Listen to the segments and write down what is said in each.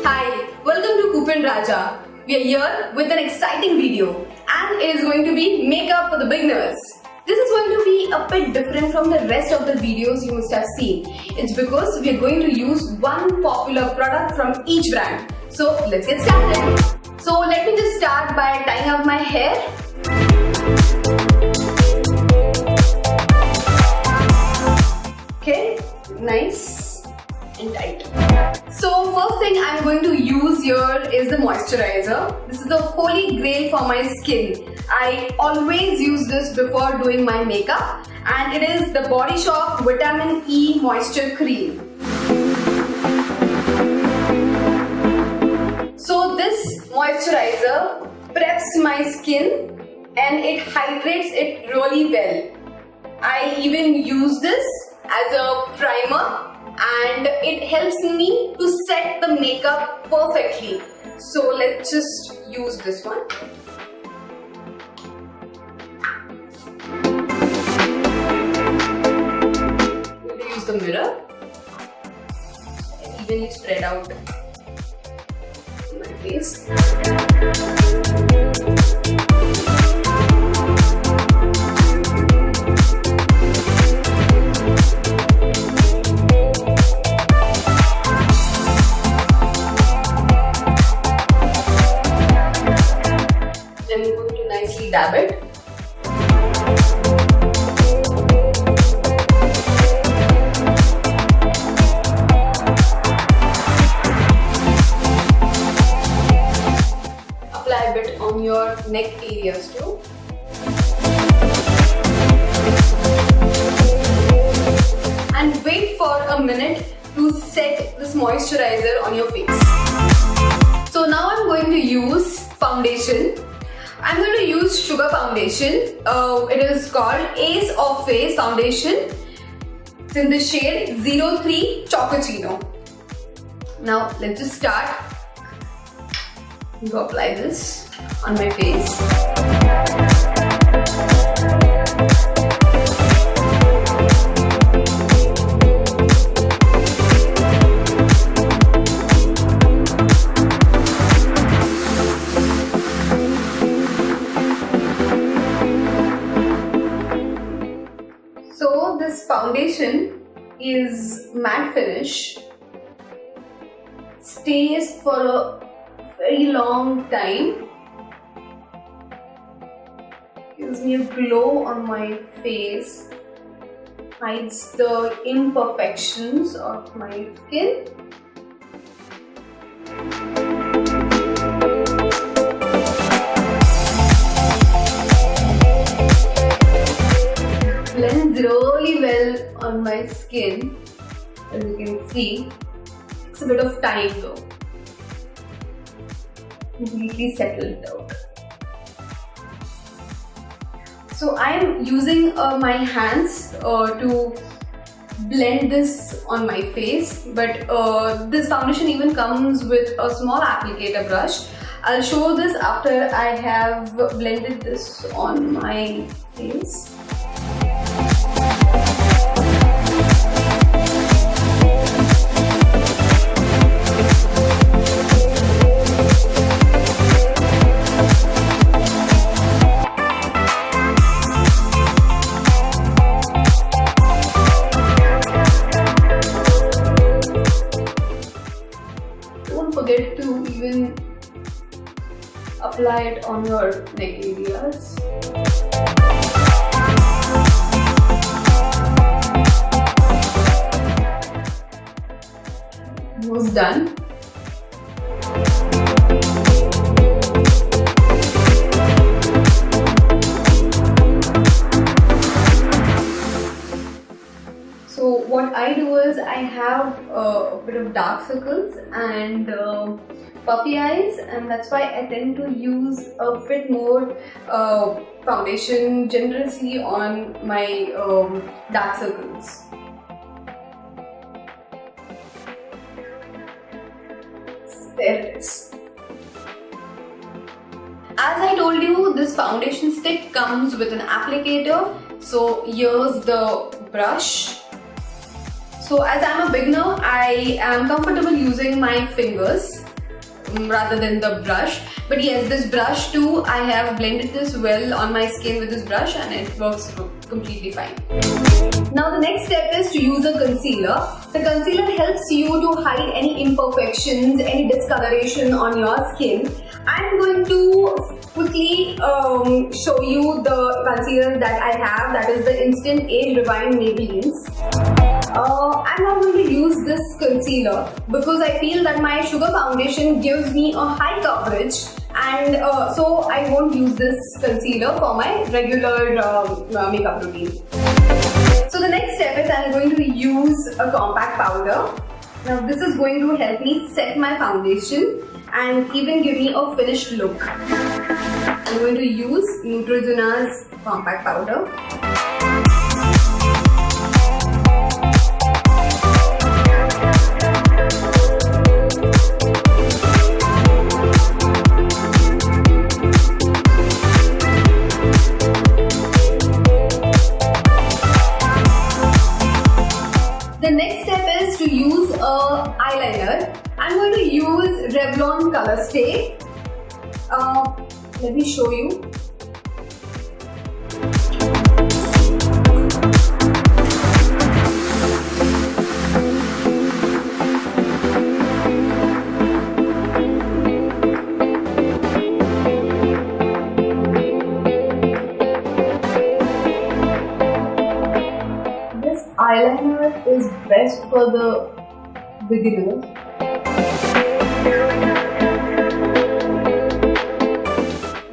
Hi, welcome to Coupon Raja. We are here with an exciting video and it is going to be makeup for the beginners. This is going to be a bit different from the rest of the videos you must have seen. It's because we are going to use one popular product from each brand. So let's get started. So let me just start by tying up my hair. Okay, nice and tight. So first thing I'm going to use here is the moisturizer. This is the holy grail for my skin. I always use this before doing my makeup and it is the Body Shop Vitamin E Moisture Cream. So this moisturizer preps my skin and it hydrates it really well. I even use this as a primer and it helps me to set the makeup perfectly. So let's just use this one. I'm going to use the mirror and evenly spread out my face. I'm going to nicely dab it. Apply a bit on your neck areas too. And wait for a minute to set this moisturizer on your face. So now I'm going to use foundation. I'm going to use Sugar Foundation. It is called Ace of Face Foundation. It's in the shade 03 Chocochino. Now let's just start. I'm going to apply this on my face. So this foundation is matte finish, stays for a very long time, gives me a glow on my face, hides the imperfections of my skin. Blends really well on my skin, as you can see. It's a bit of time though. Completely settled out. So I am using my hands to blend this on my face, but this foundation even comes with a small applicator brush. I'll show this after I have blended this on my face. Don't forget to even apply it on your neck areas. Almost done. So what I do is I have a bit of dark circles and puffy eyes, and that's why I tend to use a bit more foundation generously on my dark circles. There it is. as I told you, this foundation stick comes with an applicator. So here's the brush. So as I'm a beginner, I am comfortable using my fingers rather than the brush. But yes, this brush too, I have blended this well on my skin with this brush and it works completely fine. Now the next step is to use a concealer. The concealer helps you to hide any imperfections, any discoloration on your skin. I'm going to quickly show you the concealer that I have, that is the Instant Age Rewind Maybelline's. I'm not going to use this concealer because I feel that my sugar foundation gives me a high coverage, and so I won't use this concealer for my regular makeup routine. So the next step is I'm going to use a compact powder. Now this is going to help me set my foundation and even give me a finished look. I'm going to use Neutrogena's compact powder. The next step is to use a eyeliner. I'm going to use Revlon Color Stay. Let me show you. This eyeliner is best for the beginners.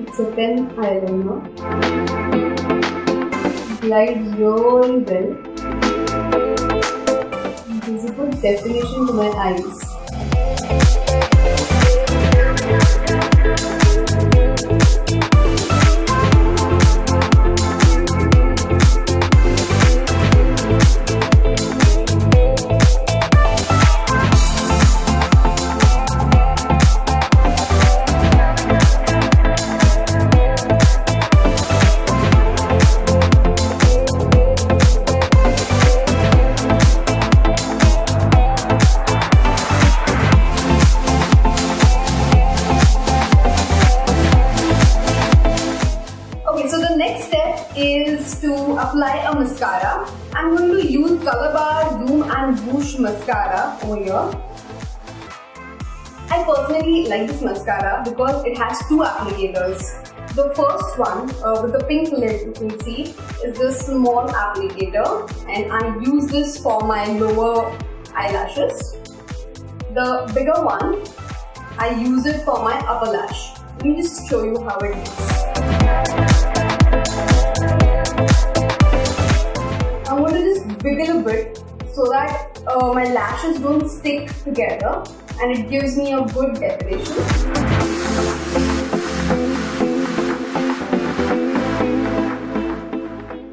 It's a pen eyeliner. It glides really well. It gives a good definition to my eyes. Is to apply a mascara. I'm going to use Colorbar Zoom and Boosh mascara over here. I personally like this mascara because it has two applicators. The first one with the pink lid, you can see, is the small applicator, and I use this for my lower eyelashes. The bigger one, I use it for my upper lash. Let me just show you how it looks. I'm going to just wiggle a bit so that my lashes don't stick together and it gives me a good definition.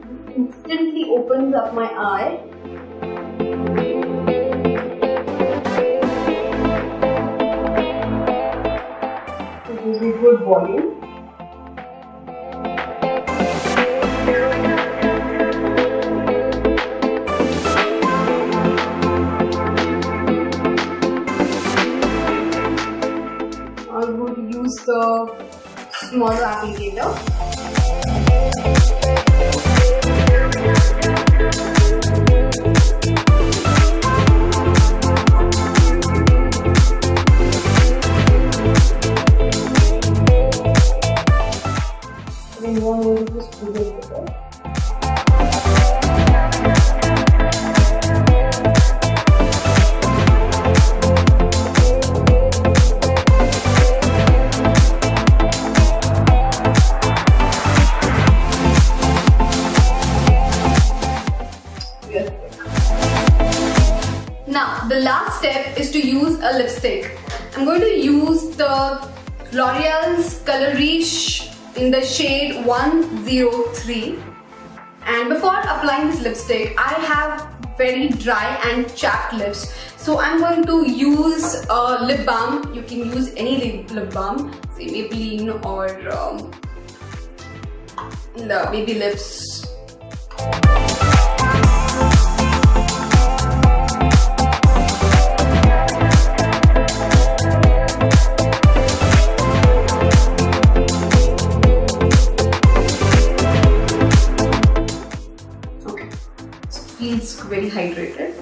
This instantly opens up my eye. It gives me good volume. I'm going to use the smaller applicator. Then you are going to just put it together. Now, the last step is to use a lipstick. I'm going to use the L'Oreal's Color Riche in the shade 103. And before applying this lipstick, I have very dry and chapped lips. So I'm going to use a lip balm. You can use any lip balm, say Maybelline or the Baby Lips. Okay, so feels very hydrated.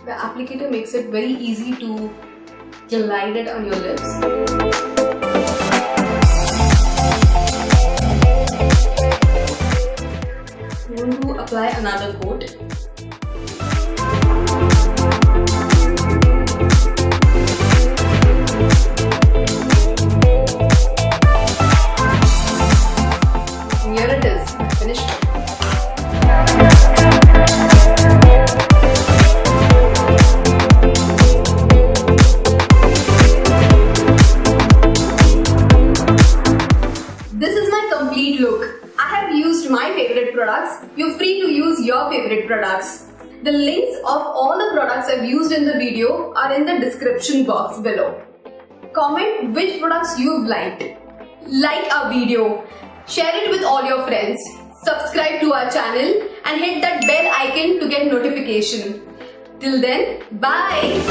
The applicator makes it very easy to glide it on your lips. I'm going to apply another coat. And here it is, finished. This is my complete look. I have used my favorite products. You're free to use your favorite products. The links of all the products I've used in the video are in the description box below. Comment which products you've liked. Like our video. Share it with all your friends. Subscribe to our channel and hit that bell icon to get notification. Till then, bye!